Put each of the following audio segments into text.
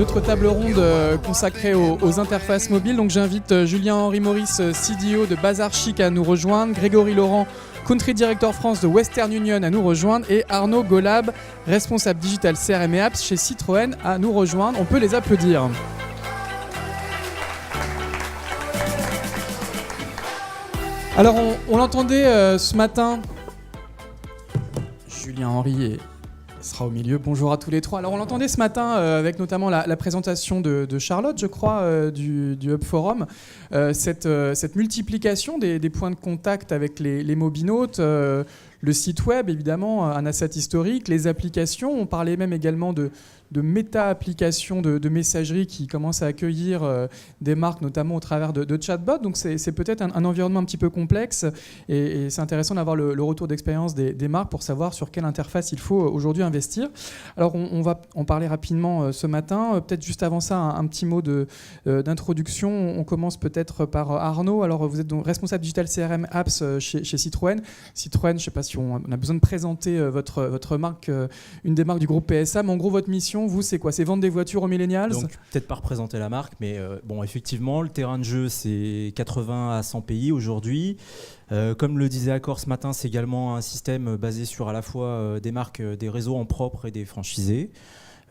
une autre table ronde consacrée aux interfaces mobiles. Donc j'invite Julien-Henri Maurice, CDO de Bazar Chic, à nous rejoindre, Grégory Laurent, Country Director France de Western Union, à nous rejoindre, et Arnaud Golab, responsable digital CRM et Apps chez Citroën, à nous rejoindre. On peut les applaudir. Alors on l'entendait ce matin, Julien-Henri sera au milieu. Bonjour à tous les trois. Alors on l'entendait ce matin avec notamment la présentation de Charlotte, je crois, du Hub Forum, cette multiplication des points de contact avec les mobinautes, le site web évidemment, un asset historique, les applications. On parlait même également de méta-applications de messagerie qui commencent à accueillir des marques, notamment au travers de chatbots. Donc c'est peut-être un environnement un petit peu complexe et c'est intéressant d'avoir le retour d'expérience des marques pour savoir sur quelle interface il faut aujourd'hui investir. Alors on va en parler rapidement ce matin. Peut-être juste avant ça, un petit mot d'introduction. On commence peut-être par Arnaud. Alors vous êtes donc responsable digital CRM Apps chez Citroën. Citroën, je ne sais pas si on a besoin de présenter votre marque, une des marques du groupe PSA, mais en gros votre mission, vous, c'est quoi? C'est vendre des voitures aux millennials? Donc, peut-être pas représenter la marque, mais bon, effectivement, le terrain de jeu, c'est 80 à 100 pays aujourd'hui. Comme le disait Accor ce matin, c'est également un système basé sur à la fois des marques, des réseaux en propre et des franchisés.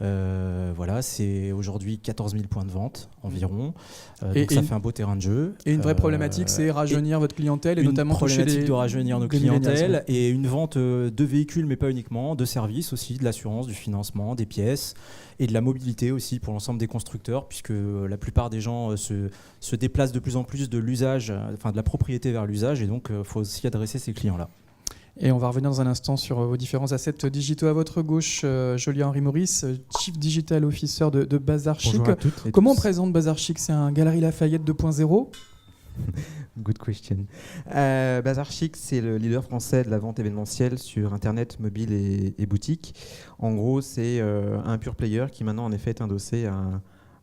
Voilà, c'est aujourd'hui 14 000 points de vente environ. Donc ça fait un beau terrain de jeu. Et une vraie problématique, c'est rajeunir votre clientèle et notamment toucher problématique de rajeunir nos clientèles et une vente de véhicules, mais pas uniquement, de services aussi, de l'assurance, du financement, des pièces et de la mobilité aussi pour l'ensemble des constructeurs, puisque la plupart des gens se déplacent de plus en plus de l'usage, enfin de la propriété vers l'usage, et donc il faut aussi adresser ces clients-là. Et on va revenir dans un instant sur vos différents assets digitaux. À votre gauche, Julien-Henri Maurice, Chief Digital Officer de Bazar Chic. Bonjour à toutes et Comment tous. on présente Bazar Chic? C'est un Galerie Lafayette 2.0? Good question. Bazar Chic, c'est le leader français de la vente événementielle sur Internet, mobile et boutique. En gros, c'est un pure player qui maintenant en effet est endossé à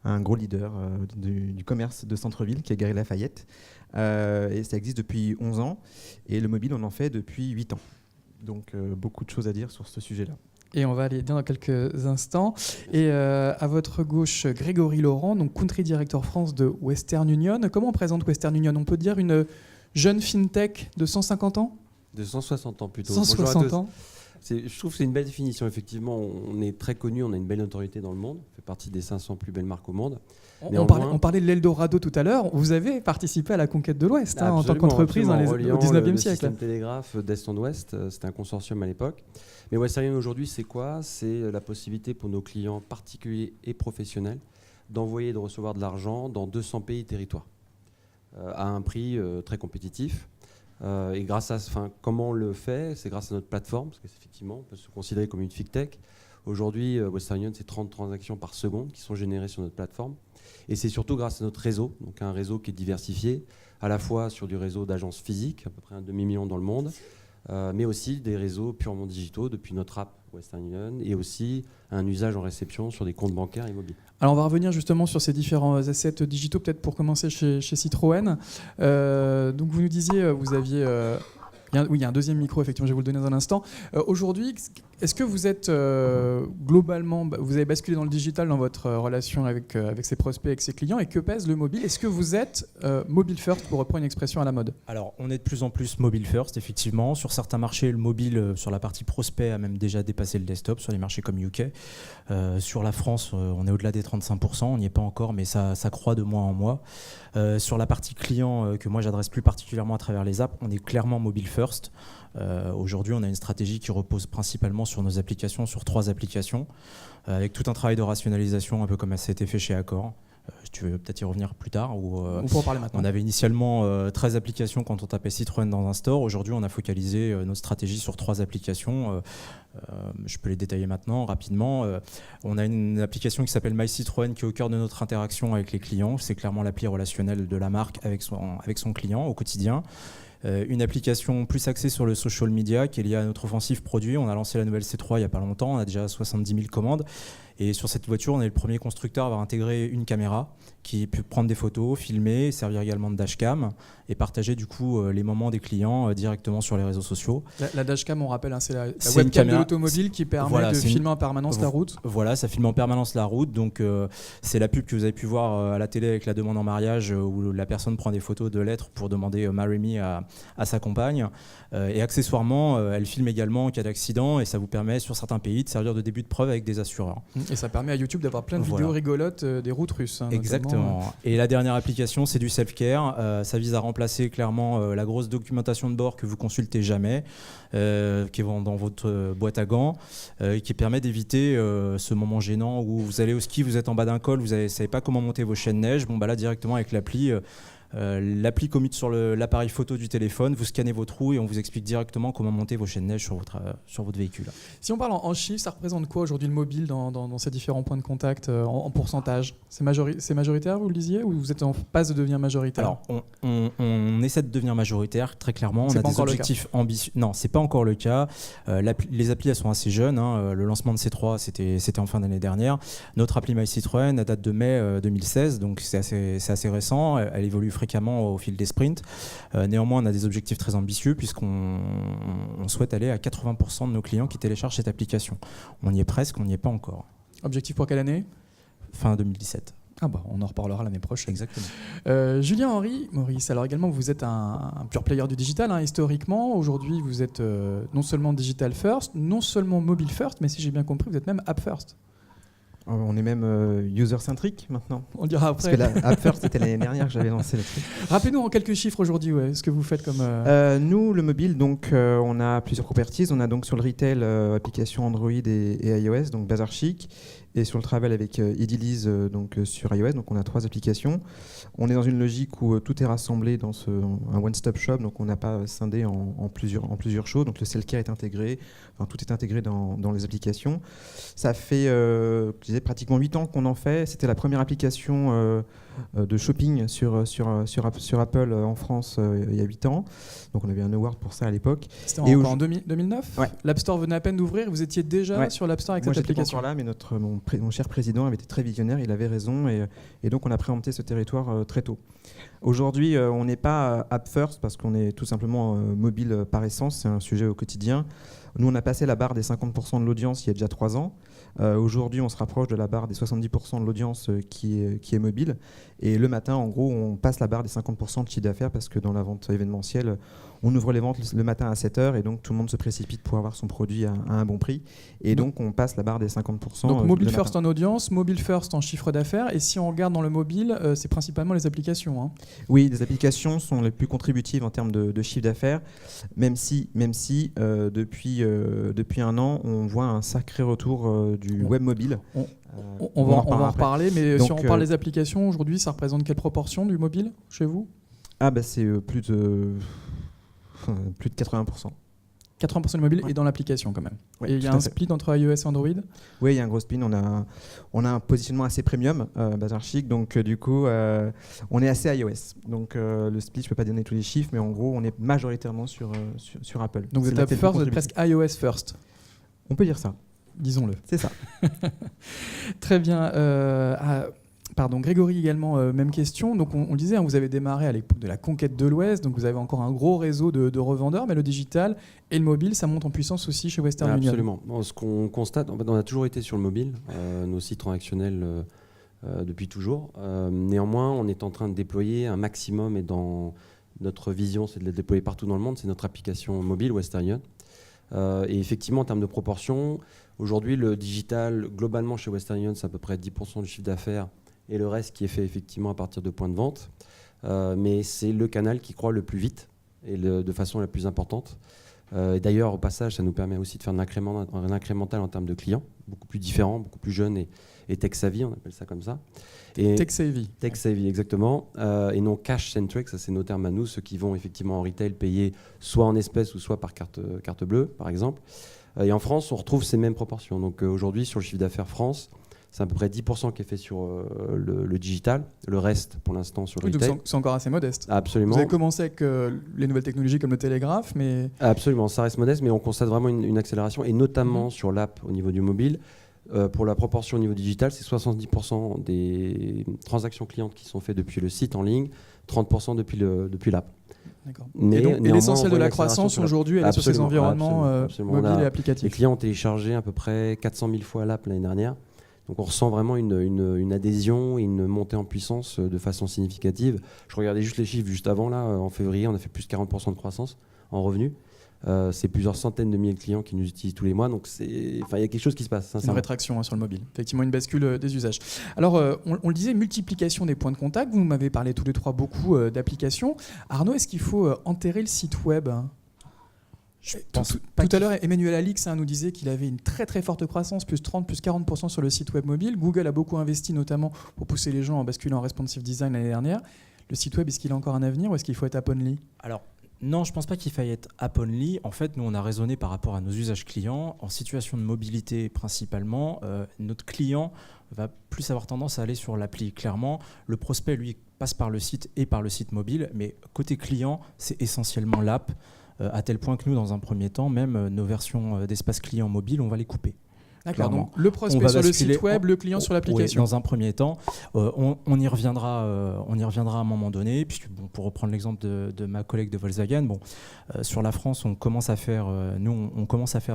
un gros leader du commerce de centre-ville qui est Galerie Lafayette. Et ça existe depuis 11 ans. Et le mobile, on en fait depuis 8 ans. Donc beaucoup de choses à dire sur ce sujet-là. Et on va aller dans quelques instants. Et à votre gauche, Grégory Laurent, donc Country Director France de Western Union. Comment on présente Western Union? On peut dire une jeune fintech de 150 ans? De 160 ans plutôt. 160 ans. Je trouve que c'est une belle définition. Effectivement, on est très connu, on a une belle notoriété dans le monde. On fait partie des 500 plus belles marques au monde. On parlait de l'Eldorado tout à l'heure. Vous avez participé à la conquête de l'Ouest en tant qu'entreprise au 19e siècle. Le système télégraphe d'Est en Ouest, c'était un consortium à l'époque. Mais Western Union aujourd'hui, c'est quoi? C'est la possibilité pour nos clients particuliers et professionnels d'envoyer et de recevoir de l'argent dans 200 pays et territoires à un prix très compétitif. Et grâce à, comment on le fait? C'est grâce à notre plateforme, parce qu'effectivement, on peut se considérer comme une FigTech. Aujourd'hui, Western Union, c'est 30 transactions par seconde qui sont générées sur notre plateforme. Et c'est surtout grâce à notre réseau, donc un réseau qui est diversifié, à la fois sur du réseau d'agences physiques, à peu près un demi-million dans le monde, mais aussi des réseaux purement digitaux depuis notre app Western Union, et aussi un usage en réception sur des comptes bancaires et mobiles. Alors on va revenir justement sur ces différents assets digitaux, peut-être pour commencer chez Citroën. Donc vous nous disiez, vous aviez... il y a un deuxième micro, effectivement, je vais vous le donner dans un instant. Aujourd'hui, est-ce que vous êtes globalement, vous avez basculé dans le digital dans votre relation avec ses prospects, avec ses clients, et que pèse le mobile? Est-ce que vous êtes mobile first, pour reprendre une expression à la mode? Alors, on est de plus en plus mobile first, effectivement. Sur certains marchés, le mobile, sur la partie prospect, a même déjà dépassé le desktop, sur les marchés comme UK. Sur la France, on est au-delà des 35%, on n'y est pas encore, mais ça croît de mois en mois. Sur la partie client, que moi j'adresse plus particulièrement à travers les apps, on est clairement mobile first. Aujourd'hui, on a une stratégie qui repose principalement sur nos applications, sur 3 applications, avec tout un travail de rationalisation, un peu comme ça a été fait chez Accor. Tu veux peut-être y revenir plus tard. On peut en parler maintenant. On avait initialement 13 applications quand on tapait Citroën dans un store. Aujourd'hui, on a focalisé nos stratégies sur 3 applications. Je peux les détailler maintenant rapidement. On a une application qui s'appelle My Citroën qui est au cœur de notre interaction avec les clients. C'est clairement l'appli relationnelle de la marque avec son client au quotidien. Une application plus axée sur le social media qui est liée à notre offensive produit. On a lancé la nouvelle C3 il n'y a pas longtemps, on a déjà 70 000 commandes. Et sur cette voiture, on est le premier constructeur à avoir intégré une caméra qui peut prendre des photos, filmer, servir également de dashcam et partager du coup les moments des clients directement sur les réseaux sociaux. La dashcam, on rappelle, c'est la webcam automobile qui permet voilà, de filmer en permanence la route. Voilà, ça filme en permanence la route. Donc, c'est la pub que vous avez pu voir à la télé avec la demande en mariage où la personne prend des photos de lettres pour demander Marry Me à sa compagne. Et accessoirement, elle filme également en cas d'accident et ça vous permet, sur certains pays, de servir de début de preuve avec des assureurs. Et ça permet à YouTube d'avoir plein de vidéos rigolotes des routes russes. Exactement. Et la dernière application, c'est du self-care. Ça vise à remplacer clairement la grosse documentation de bord que vous consultez jamais, qui est dans votre boîte à gants, qui permet d'éviter ce moment gênant où vous allez au ski, vous êtes en bas d'un col, vous ne savez pas comment monter vos chaînes neige. Bon, bah là, directement avec l'appli, l'appli commute sur l'appareil photo du téléphone, vous scannez vos trous et on vous explique directement comment monter vos chaînes neige sur votre véhicule. Si on parle en chiffres, ça représente quoi aujourd'hui le mobile dans ces différents points de contact en pourcentage? C'est majoritaire, vous le disiez, ou vous êtes en passe de devenir majoritaire? Alors, on essaie de devenir majoritaire, très clairement. On a des objectifs ambitieux. Non, c'est pas encore le cas. Les applis, elles sont assez jeunes. Le lancement de C3, c'était en fin d'année dernière. Notre appli MyCitroën date de mai 2016, donc c'est assez récent. Elle évolue fréquemment au fil des sprints. Néanmoins, on a des objectifs très ambitieux puisqu'on souhaite aller à 80% de nos clients qui téléchargent cette application. On y est presque, on n'y est pas encore. Objectif pour quelle année? Fin 2017. Ah bah, on en reparlera l'année prochaine. Exactement. Julien Henry, Maurice, alors également vous êtes un pure player du digital, historiquement. Aujourd'hui, vous êtes non seulement digital first, non seulement mobile first, mais si j'ai bien compris, vous êtes même app first. On est même user-centric maintenant. On dira après. Parce que la App First, c'était l'année dernière que j'avais lancé le truc. Rappelez-nous en quelques chiffres aujourd'hui, ce que vous faites comme... Nous, le mobile, donc, on a plusieurs expertises. On a donc sur le retail, application Android et iOS, donc Bazar Chic. Et sur le travel avec Ediliz, donc sur iOS. Donc on a 3 applications. On est dans une logique où tout est rassemblé dans un one-stop shop. Donc on n'a pas scindé en plusieurs choses. Donc le self-care est intégré. Enfin, tout est intégré dans les applications. Ça fait je disais, pratiquement 8 ans qu'on en fait. C'était la première application de shopping sur Apple en France il y a 8 ans. Donc on avait un award pour ça à l'époque. C'était en 2009 ouais. L'App Store venait à peine d'ouvrir. Vous étiez déjà sur l'App Store avec cette application? Moi, j'étais pas encore là, mais mon cher président avait été très visionnaire. Il avait raison. Et donc on a préempté ce territoire très tôt. Aujourd'hui, on n'est pas app first parce qu'on est tout simplement mobile par essence. C'est un sujet au quotidien. Nous, on a passé la barre des 50% de l'audience il y a déjà 3 ans. Aujourd'hui, on se rapproche de la barre des 70% de l'audience qui est mobile. Et le matin, en gros, on passe la barre des 50% de chiffre d'affaires parce que dans la vente événementielle, on ouvre les ventes le matin à 7h et donc tout le monde se précipite pour avoir son produit à un bon prix. Et donc, on passe la barre des 50%. Donc, mobile first en audience, mobile first en chiffre d'affaires. Et si on regarde dans le mobile, c'est principalement les applications. Oui, les applications sont les plus contributives en termes de chiffre d'affaires, même si depuis un an, on voit un sacré retour du web mobile. On va en reparler, mais donc, si on parle des applications, aujourd'hui, ça représente quelle proportion du mobile chez vous? C'est plus de 80%. 80% du mobile est dans l'application quand même. Ouais, et il y a un split entre iOS et Android? Oui, il y a un gros split. On a un positionnement assez premium, Bazar Chic, donc du coup, on est assez iOS. Donc le split, je ne peux pas donner tous les chiffres, mais en gros, on est majoritairement sur Apple. Donc vous êtes first, vous êtes presque iOS first. On peut dire ça. Disons-le. C'est ça. Très bien. Pardon, Grégory également, même question. Donc on le disait, vous avez démarré à l'époque de la conquête de l'Ouest, donc vous avez encore un gros réseau de revendeurs, mais le digital et le mobile, ça monte en puissance aussi chez Western Union. Absolument. Bon, ce qu'on constate, en fait, on a toujours été sur le mobile, nos sites transactionnels depuis toujours. Néanmoins, on est en train de déployer un maximum, et dans notre vision, c'est de le déployer partout dans le monde, c'est notre application mobile Western Union. Et effectivement, en termes de proportion, aujourd'hui, le digital, globalement chez Western Union, c'est à peu près 10% du chiffre d'affaires, et le reste qui est fait effectivement à partir de points de vente. Mais c'est le canal qui croît le plus vite et de façon la plus importante. D'ailleurs, au passage, ça nous permet aussi de faire un incrémental en termes de clients, beaucoup plus différents, beaucoup plus jeunes et tech-savvy, on appelle ça comme ça. Tech-savvy. Tech-savvy, exactement. Et non cash-centric, ça c'est nos termes à nous, ceux qui vont effectivement en retail payer soit en espèces ou soit par carte bleue, par exemple. Et en France, on retrouve ces mêmes proportions. Donc aujourd'hui, sur le chiffre d'affaires France, c'est à peu près 10% qui est fait sur le digital, le reste pour l'instant sur le retail. Donc c'est encore assez modeste. Absolument. Vous avez commencé avec les nouvelles technologies comme le télégraphe, mais... Absolument, ça reste modeste, mais on constate vraiment une accélération, et notamment sur l'app au niveau du mobile. Pour la proportion au niveau digital, c'est 70% des transactions clientes qui sont faites depuis le site en ligne, 30% depuis l'app. D'accord. Mais Et l'essentiel on de voit la une accélération croissance sur la- aujourd'hui, elle est sur ces Absolument, environnements absolument. mobiles On a- et Les applicatifs. clients ont téléchargé à peu près 400 000 fois l'app l'année dernière. Donc on ressent vraiment une adhésion et une montée en puissance de façon significative. Je regardais juste les chiffres juste avant, là, en février, on a fait plus de 40% de croissance en revenus. C'est plusieurs centaines de milliers de clients qui nous utilisent tous les mois, donc il y a quelque chose qui se passe. Une Sincèrement. rétraction sur le mobile, effectivement une bascule des usages. Alors on le disait, multiplication des points de contact, vous m'avez parlé tous les trois beaucoup d'applications. Arnaud, est-ce qu'il faut enterrer le site web ? Tout à l'heure, Emmanuel Alix nous disait qu'il avait une très très forte croissance, plus 30, plus 40% sur le site web mobile. Google a beaucoup investi notamment pour pousser les gens à basculer en responsive design l'année dernière. Le site web, est-ce qu'il a encore un avenir ou est-ce qu'il faut être app only ? Alors, non, je ne pense pas qu'il faille être app only. En fait, nous, on a raisonné par rapport à nos usages clients. En situation de mobilité principalement, notre client va plus avoir tendance à aller sur l'appli. Clairement, le prospect, lui, passe par le site et par le site mobile. Mais côté client, c'est essentiellement l'app, à tel point que nous, dans un premier temps, même nos versions d'espace client mobile, on va les couper. D'accord, Clairement. donc le prospect sur le site web, le client sur l'application. Oui, dans un premier temps, on y reviendra à un moment donné, puisque pour reprendre l'exemple de ma collègue de Volkswagen, sur la France, on commence à faire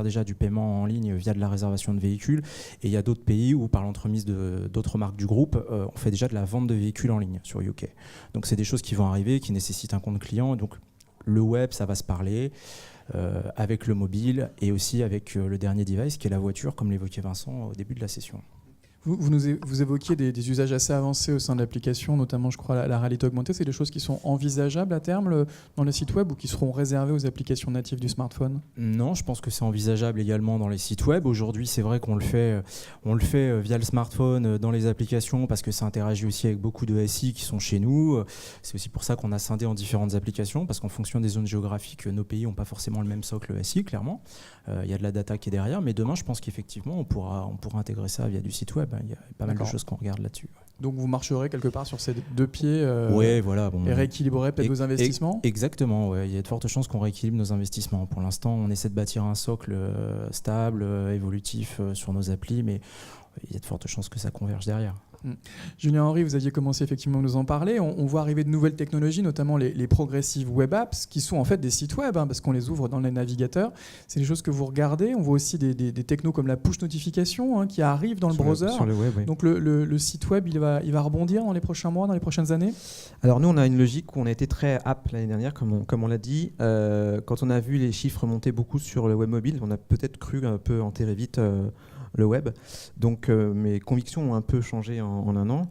déjà du paiement en ligne via de la réservation de véhicules, et il y a d'autres pays où, par l'entremise d'autres marques du groupe, on fait déjà de la vente de véhicules en ligne sur UK. Donc c'est des choses qui vont arriver, qui nécessitent un compte client, donc le web, ça va se parler. Avec le mobile et aussi avec le dernier device qui est la voiture, comme l'évoquait Vincent au début de la session. Vous évoquiez des usages assez avancés au sein de l'application, notamment je crois la réalité augmentée. C'est des choses qui sont envisageables à terme dans les sites web ou qui seront réservées aux applications natives du smartphone ? Non, je pense que c'est envisageable également dans les sites web. Aujourd'hui, c'est vrai qu'on le fait via le smartphone dans les applications parce que ça interagit aussi avec beaucoup de SI qui sont chez nous. C'est aussi pour ça qu'on a scindé en différentes applications parce qu'en fonction des zones géographiques, nos pays n'ont pas forcément le même socle SI, clairement. Il y a de la data qui est derrière, mais demain, je pense qu'effectivement, on pourra intégrer ça via du site web. Il y a pas mal de choses qu'on regarde là-dessus. Donc vous marcherez quelque part sur ces deux pieds voilà, et rééquilibrerez peut-être vos investissements ? Exactement, ouais. Il y a de fortes chances qu'on rééquilibre nos investissements. Pour l'instant, on essaie de bâtir un socle stable, évolutif sur nos applis, mais il y a de fortes chances que ça converge derrière. Julien Henry, vous aviez commencé effectivement à nous en parler. On voit arriver de nouvelles technologies, notamment les progressive web apps, qui sont en fait des sites web, parce qu'on les ouvre dans les navigateurs. C'est des choses que vous regardez. On voit aussi des technos comme la push notification qui arrivent dans le browser. Sur le web, oui. Donc le site web, il va rebondir dans les prochains mois, dans les prochaines années ? Alors nous, on a une logique où on a été très app l'année dernière, comme on l'a dit. Quand on a vu les chiffres monter beaucoup sur le web mobile, on a peut-être cru un peu enterrer vite le web. Donc mes convictions ont un peu changé en un an.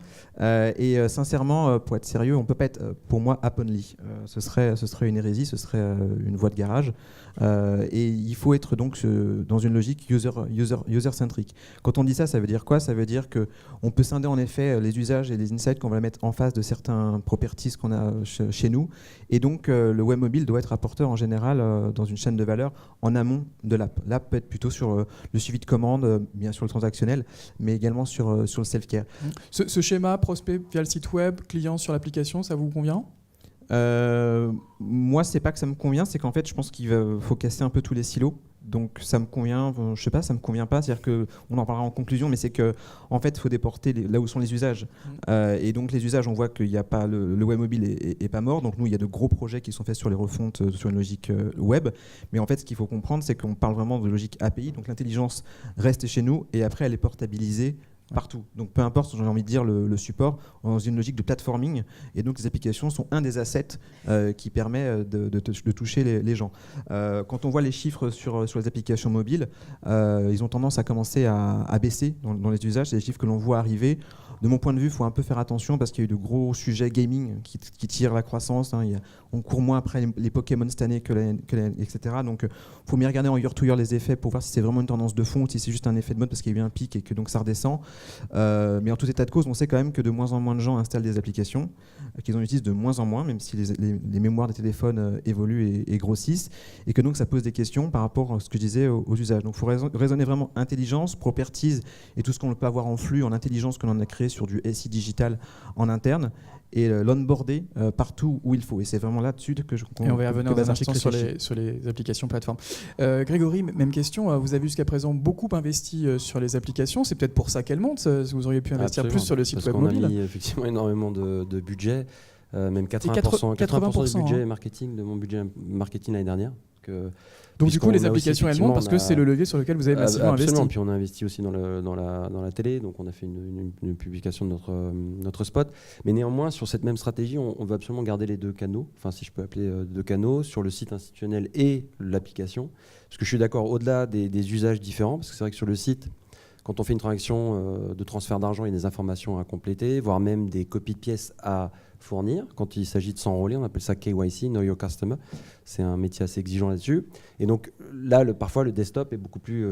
Et sincèrement, pour être sérieux, on ne peut pas être, pour moi, app only. Ce serait une hérésie, ce serait une voie de garage. Et il faut être donc dans une logique user-centric. Quand on dit ça, ça veut dire quoi ? Ça veut dire qu'on peut scinder en effet les usages et les insights qu'on va mettre en face de certains properties qu'on a chez nous. Et donc le web mobile doit être apporteur en général dans une chaîne de valeur en amont de l'app. L'app peut être plutôt sur le suivi de commandes, bien sûr le transactionnel, mais également sur le self-care. Ce schéma, prospect via le site web, client sur l'application, ça vous convient ? Moi, c'est pas que ça me convient, c'est qu'en fait, je pense qu'il faut casser un peu tous les silos. Donc, ça me convient, je sais pas, ça me convient pas. C'est-à-dire qu'on en parlera en conclusion, mais c'est que, en fait, il faut déporter là où sont les usages. Et donc, les usages, on voit qu'il n'y a pas le web mobile est pas mort. Donc, nous, il y a de gros projets qui sont faits sur les refontes sur une logique web. Mais en fait, ce qu'il faut comprendre, c'est qu'on parle vraiment de logique API. Donc, l'intelligence reste chez nous et après, elle est portabilisée partout. Donc peu importe, j'ai envie de dire, le support, dans une logique de platforming. Et donc les applications sont un des assets qui permet de toucher les gens. Quand on voit les chiffres sur les applications mobiles, ils ont tendance à commencer à baisser dans les usages. C'est des chiffres que l'on voit arriver. De mon point de vue, il faut un peu faire attention parce qu'il y a eu de gros sujets gaming qui tirent la croissance. On court moins après les Pokémon cette année etc. Donc il faut bien regarder en year-to-year les effets pour voir si c'est vraiment une tendance de fond ou si c'est juste un effet de mode parce qu'il y a eu un pic et que donc ça redescend. Mais en tout état de cause, on sait quand même que de moins en moins de gens installent des applications, qu'ils en utilisent de moins en moins, même si les mémoires des téléphones évoluent et grossissent, et que donc ça pose des questions par rapport à ce que je disais aux usages. Donc il faut raisonner vraiment intelligence, properties et tout ce qu'on peut avoir en flux, en intelligence que l'on a créé sur du SI digital en interne, et l'onboarder partout où il faut. Et c'est vraiment là-dessus que je Et on va y revenir dans un instant sur réfléchit. les applications plateformes. Grégory, même question. Vous avez jusqu'à présent beaucoup investi sur les applications. C'est peut-être pour ça qu'elles montent. Vous auriez pu investir Absolument. plus sur le site Parce web qu'on mobile. a mis effectivement énormément de budget, même 80%, 80% du budget hein. marketing, de mon budget marketing l'année dernière. Donc du coup, puisqu'on les a aussi, applications, elles montent parce que c'est le levier sur lequel vous avez massivement absolument. investi. Puis on a investi aussi dans la télé, donc on a fait une publication de notre spot. Mais néanmoins, sur cette même stratégie, on veut absolument garder les deux canaux, enfin si je peux appeler deux canaux, sur le site institutionnel et l'application. Parce que je suis d'accord, au-delà des usages différents, parce que c'est vrai que sur le site, quand on fait une transaction de transfert d'argent, il y a des informations à compléter, voire même des copies de pièces à fournir. Quand il s'agit de s'enrôler, on appelle ça KYC, Know Your Customer. C'est un métier assez exigeant là-dessus. Et donc là, parfois, le desktop est beaucoup plus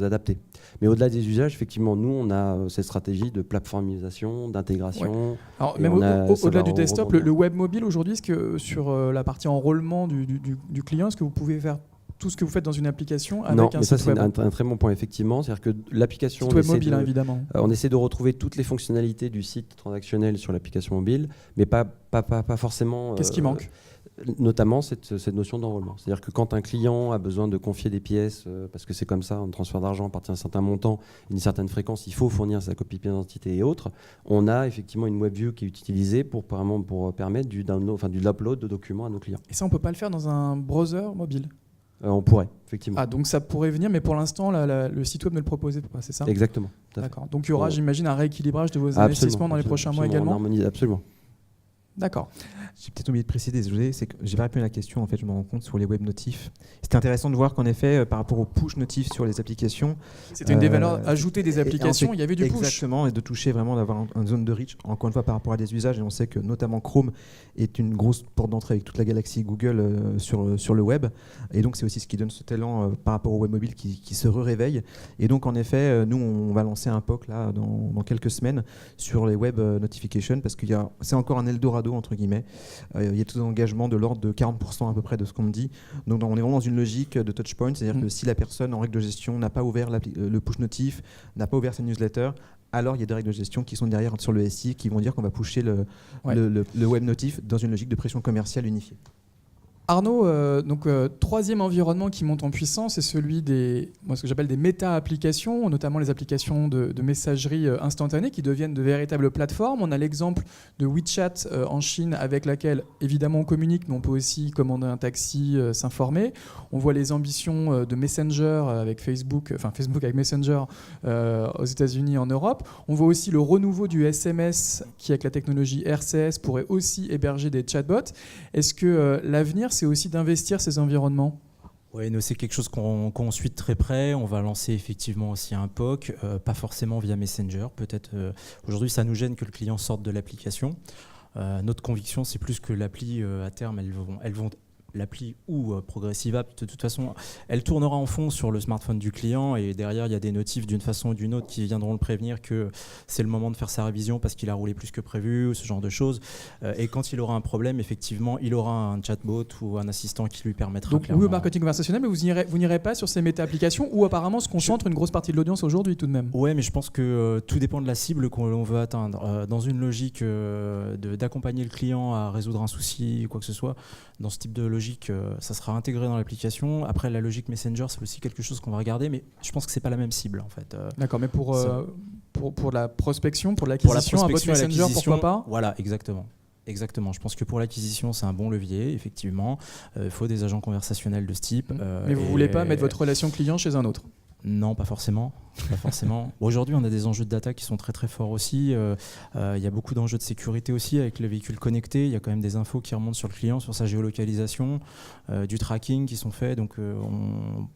adapté. Mais au-delà des usages, effectivement, nous, on a cette stratégie de plateformisation, d'intégration. Ouais. Alors, Et même au-delà du desktop, rebondir. le web mobile aujourd'hui, est-ce que sur la partie enrôlement du client, est-ce que vous pouvez faire tout ce que vous faites dans une application avec Non, un mais ça, site c'est web un très bon point, effectivement. C'est-à-dire que l'application... Site web mobile, hein, évidemment. On essaie de retrouver toutes les fonctionnalités du site transactionnel sur l'application mobile, mais pas forcément... Qu'est-ce qui manque ? Notamment cette notion d'enrôlement. C'est-à-dire que quand un client a besoin de confier des pièces, parce que c'est comme ça, un transfert d'argent à partir d'un certain montant, une certaine fréquence, il faut fournir sa copie de pièce d'identité et autres, on a effectivement une WebView qui est utilisée pour permettre du download, enfin du upload de documents à nos clients. Et ça, on ne peut pas le faire dans un browser mobile ? On pourrait, effectivement. Ah, donc ça pourrait venir, mais pour l'instant, le site web ne le proposait pas, c'est ça ? Exactement. D'accord. Donc il y aura, j'imagine, un rééquilibrage de vos investissements dans les prochains mois également ? Absolument. D'accord. J'ai peut-être oublié de préciser, désolé, c'est que j'ai pas répondu à la question, en fait, je me rends compte, sur les web notifs. C'était intéressant de voir qu'en effet, par rapport aux push notifs sur les applications... C'était une des valeurs ajoutées des applications, il y avait du push. Exactement, et de toucher vraiment, d'avoir une zone de reach, encore une fois, par rapport à des usages, et on sait que notamment Chrome est une grosse porte d'entrée avec toute la galaxie Google sur le web, et donc c'est aussi ce qui donne ce talent par rapport au web mobile qui se réveille. Et donc en effet, nous, on va lancer un POC là, dans quelques semaines sur les web notifications, parce que c'est encore un Eldorado, entre guillemets. Il y a tout un engagement de l'ordre de 40% à peu près de ce qu'on me dit. Donc on est vraiment dans une logique de touchpoint, c'est-à-dire que si la personne en règle de gestion n'a pas ouvert le push notif, n'a pas ouvert sa newsletter, alors il y a des règles de gestion qui sont derrière sur le SI qui vont dire qu'on va pusher le web notif dans une logique de pression commerciale unifiée. Arnaud, troisième environnement qui monte en puissance, c'est celui ce que j'appelle des méta-applications, notamment les applications de messagerie instantanée qui deviennent de véritables plateformes. On a l'exemple de WeChat en Chine avec laquelle, évidemment, on communique, mais on peut aussi commander un taxi, s'informer. On voit les ambitions de Messenger avec Facebook avec Messenger aux États-Unis, en Europe. On voit aussi le renouveau du SMS qui, avec la technologie RCS, pourrait aussi héberger des chatbots. Est-ce que l'avenir, c'est aussi d'investir ces environnements ? Oui, nous, c'est quelque chose qu'on suit de très près. On va lancer effectivement aussi un POC, pas forcément via Messenger. Peut-être aujourd'hui, ça nous gêne que le client sorte de l'application. Notre conviction, c'est plus que l'appli, à terme, elles vont l'appli ou Progressive App, de toute façon, elle tournera en fond sur le smartphone du client et derrière, il y a des notifs d'une façon ou d'une autre qui viendront le prévenir que c'est le moment de faire sa révision parce qu'il a roulé plus que prévu, ou ce genre de choses. Et quand il aura un problème, effectivement, il aura un chatbot ou un assistant qui lui permettra. Donc oui au marketing conversationnel, mais vous n'irez pas sur ces méta-applications où apparemment se concentre une grosse partie de l'audience aujourd'hui tout de même. Ouais, mais je pense que tout dépend de la cible qu'on veut atteindre. Dans une logique d'accompagner le client à résoudre un souci ou quoi que ce soit, dans ce type de logique, ça sera intégré dans l'application. Après, la logique Messenger, c'est aussi quelque chose qu'on va regarder, mais je pense que c'est pas la même cible en fait. D'accord, mais pour la prospection, pour l'acquisition, un bot Messenger, pourquoi pas ? Voilà, exactement. Exactement. Je pense que pour l'acquisition, c'est un bon levier, effectivement. Il faut des agents conversationnels de ce type. Mais vous ne voulez pas mettre votre relation client chez un autre ? Non, pas forcément. Aujourd'hui, on a des enjeux de data qui sont très très forts aussi. Il y a beaucoup d'enjeux de sécurité aussi avec le véhicule connecté. Il y a quand même des infos qui remontent sur le client, sur sa géolocalisation, du tracking qui sont faits. Donc,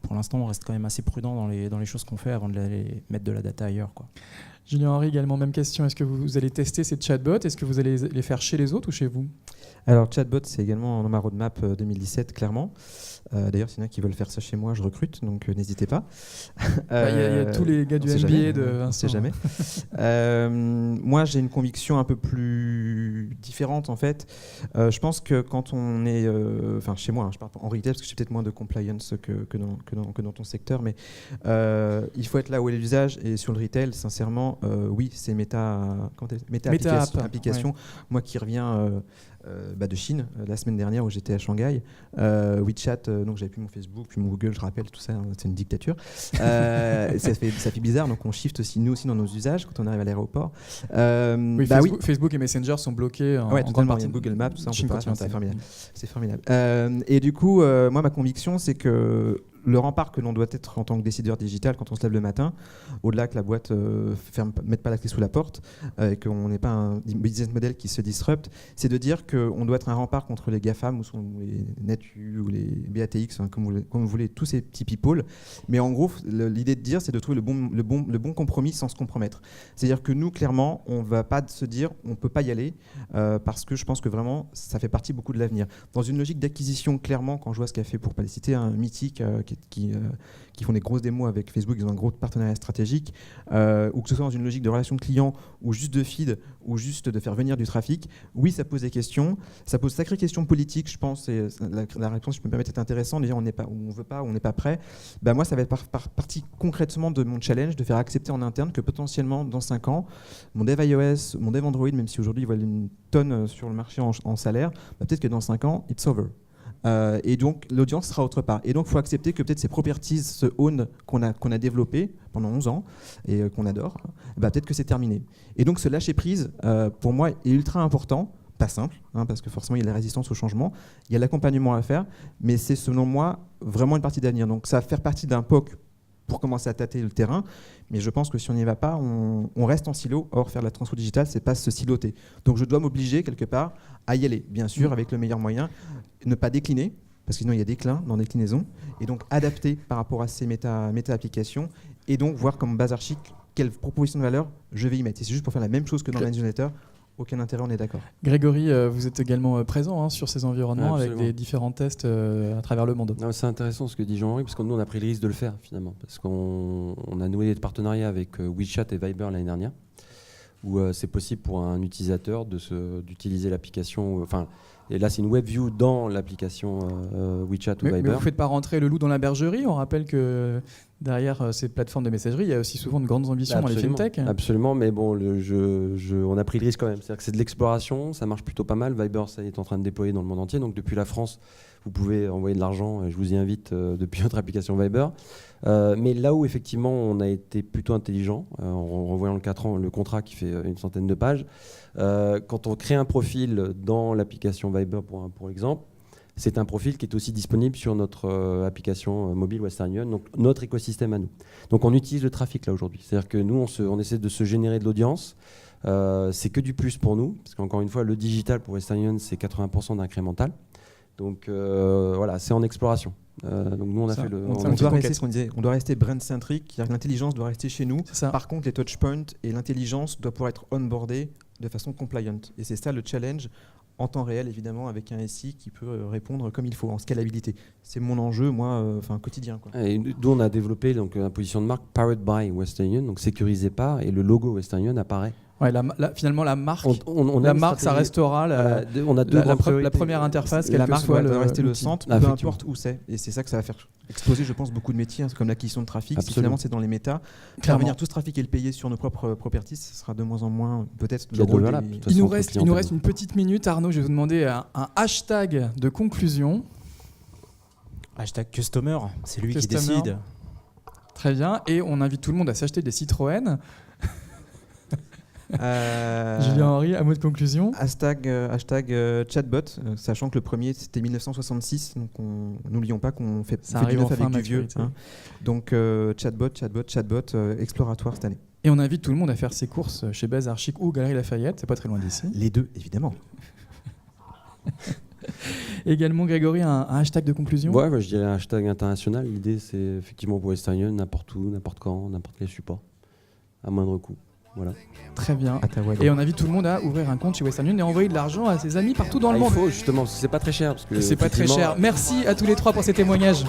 pour l'instant, on reste quand même assez prudent dans les choses qu'on fait avant de mettre de la data ailleurs, quoi. Julien Henry, également, même question. Est-ce que vous allez tester ces chatbots ? Est-ce que vous allez les faire chez les autres ou chez vous ? Alors, chatbot, c'est également dans ma roadmap 2017, clairement. D'ailleurs, s'il y en a qui veulent faire ça chez moi, je recrute, donc n'hésitez pas. Il y a tous les gars du On sait NBA jamais, de on Vincent. sait jamais. Moi, j'ai une conviction un peu plus différente en fait. Je pense que quand on est, enfin chez moi, je parle en retail parce que j'ai peut-être moins de compliance que dans ton secteur, mais il faut être là où est l'usage. Et sur le retail, sincèrement, oui, c'est méta application. Ouais. Moi qui reviens de Chine la semaine dernière où j'étais à Shanghai, WeChat, donc j'avais plus mon Facebook, plus mon Google, je rappelle tout ça, c'est une dictature. Ça fait bizarre, donc on shift aussi nous aussi dans nos usages quand on arrive à l'aéroport. Oui, Facebook et Messenger sont bloqués en grande partie. Google Maps, tout ça, on Chine peut pas, continentale. c'est formidable. Et du coup, moi ma conviction c'est que le rempart que l'on doit être en tant que décideur digital quand on se lève le matin, au-delà que la boîte ne mette pas la clé sous la porte et qu'on n'ait pas un business model qui se disrupte, c'est de dire qu'on doit être un rempart contre les GAFAM ou les NetU ou les BATX, hein, comme vous voulez, tous ces petits people. Mais en gros, l'idée de dire, c'est de trouver le bon compromis sans se compromettre. C'est-à-dire que nous, clairement, on ne va pas se dire on ne peut pas y aller parce que je pense que vraiment, ça fait partie beaucoup de l'avenir. Dans une logique d'acquisition, clairement, quand je vois ce qu'a fait, pour pas les citer, un Mythique qui font des grosses démos avec Facebook, ils ont un gros partenariat stratégique, ou que ce soit dans une logique de relation client, ou juste de feed, ou juste de faire venir du trafic, oui, ça pose des questions, ça pose sacrées questions politiques, je pense, et la réponse, je peux me permettre, est intéressante, de dire on n'est pas, on veut pas, on n'est pas prêt. Ben moi, ça va être partie concrètement de mon challenge, de faire accepter en interne que potentiellement, dans 5 ans, mon dev iOS, mon dev Android, même si aujourd'hui ils valent une tonne sur le marché en salaire, ben peut-être que dans 5 ans, it's over. Et donc l'audience sera autre part. Et donc il faut accepter que peut-être ces properties, ce own qu'on a développé pendant 11 ans et qu'on adore, bah, peut-être que c'est terminé. Et donc ce lâcher prise, pour moi, est ultra important. Pas simple, hein, parce que forcément il y a la résistance au changement, il y a l'accompagnement à faire, mais c'est selon moi vraiment une partie d'avenir. Donc ça va faire partie d'un POC pour commencer à tâter le terrain, mais je pense que si on n'y va pas, on reste en silo. Or, faire de la transfo digitale, c'est pas se siloter. Donc je dois m'obliger quelque part à y aller, bien sûr, avec le meilleur moyen, ne pas décliner, parce que sinon il y a déclin dans déclinaison, et donc adapter par rapport à ces méta-applications, et donc voir comme base archique quelle proposition de valeur je vais y mettre. Si c'est juste pour faire la même chose que dans la newsletter, aucun intérêt, on est d'accord. Grégory, vous êtes également présent sur ces environnements avec des différents tests à travers le monde. Non, c'est intéressant ce que dit Jean-Henri, parce que nous on a pris le risque de le faire finalement, parce qu'on a noué des partenariats avec WeChat et Viber l'année dernière, où c'est possible pour un utilisateur d'utiliser l'application, et là c'est une web view dans l'application WeChat ou Viber. Mais vous ne faites pas rentrer le loup dans la bergerie. On rappelle que derrière ces plateformes de messagerie, il y a aussi souvent de grandes ambitions dans les fintechs. Absolument, mais bon, on a pris le risque quand même. C'est-à-dire que c'est de l'exploration, ça marche plutôt pas mal. Viber, ça est en train de déployer dans le monde entier. Donc depuis la France, vous pouvez envoyer de l'argent. Je vous y invite depuis notre application Viber. Mais là où effectivement on a été plutôt intelligent, en revoyant le contrat qui fait une centaine de pages, quand on crée un profil dans l'application Viber pour exemple, c'est un profil qui est aussi disponible sur notre application mobile Western Union, donc notre écosystème à nous. Donc on utilise le trafic là aujourd'hui. C'est-à-dire que nous, on essaie de se générer de l'audience. C'est que du plus pour nous, parce qu'encore une fois, le digital pour Western Union, c'est 80% d'incrémental. Donc voilà, c'est en exploration. Donc nous, on a fait le... On doit rester ce qu'on disait, on doit rester brand-centric, l'intelligence doit rester chez nous. Par contre, les touchpoints et l'intelligence doivent pouvoir être onboardés de façon compliant. Et c'est ça le challenge en temps réel, évidemment, avec un SI qui peut répondre comme il faut, en scalabilité. C'est mon enjeu, moi, quotidien. Quoi. Et d'où on a développé donc, une position de marque Powered by Western Union, donc sécurisé par, et le logo Western Union apparaît. Ouais, finalement, la marque, la marque ça restera on a la première interface qui est la marque. Ça doit rester le centre, peu importe où c'est. Et c'est ça que ça va faire exploser, je pense, beaucoup de métiers, comme l'acquisition de trafic. Si finalement c'est dans les méta, faire venir tout ce trafic et le payer sur nos propres properties, ce sera de moins en moins peut-être le rôle des... Il nous reste une petite minute. Arnaud, je vais vous demander un hashtag de conclusion. Hashtag customer, c'est lui qui décide. Très bien. Et on invite tout le monde à s'acheter des Citroën. Julien Henry, à mot de conclusion. Hashtag chatbot, sachant que le premier c'était 1966, donc n'oublions pas qu'on fait du neuf avec du vieux. Hein. Donc chatbot, exploratoire cette année. Et on invite tout le monde à faire ses courses chez Base Archic ou Galerie Lafayette, c'est pas très loin d'ici. Les deux, évidemment. Également, Grégory, un hashtag de conclusion. Ouais, je dirais un hashtag international. L'idée, c'est effectivement pour Western Union, n'importe où, n'importe quand, n'importe quel support, à moindre coût. Voilà. Très bien. Et on invite tout le monde à ouvrir un compte chez Western Union et envoyer de l'argent à ses amis partout dans le monde. Il faut justement, c'est pas très cher. C'est pas très cher. Merci à tous les trois pour ces témoignages.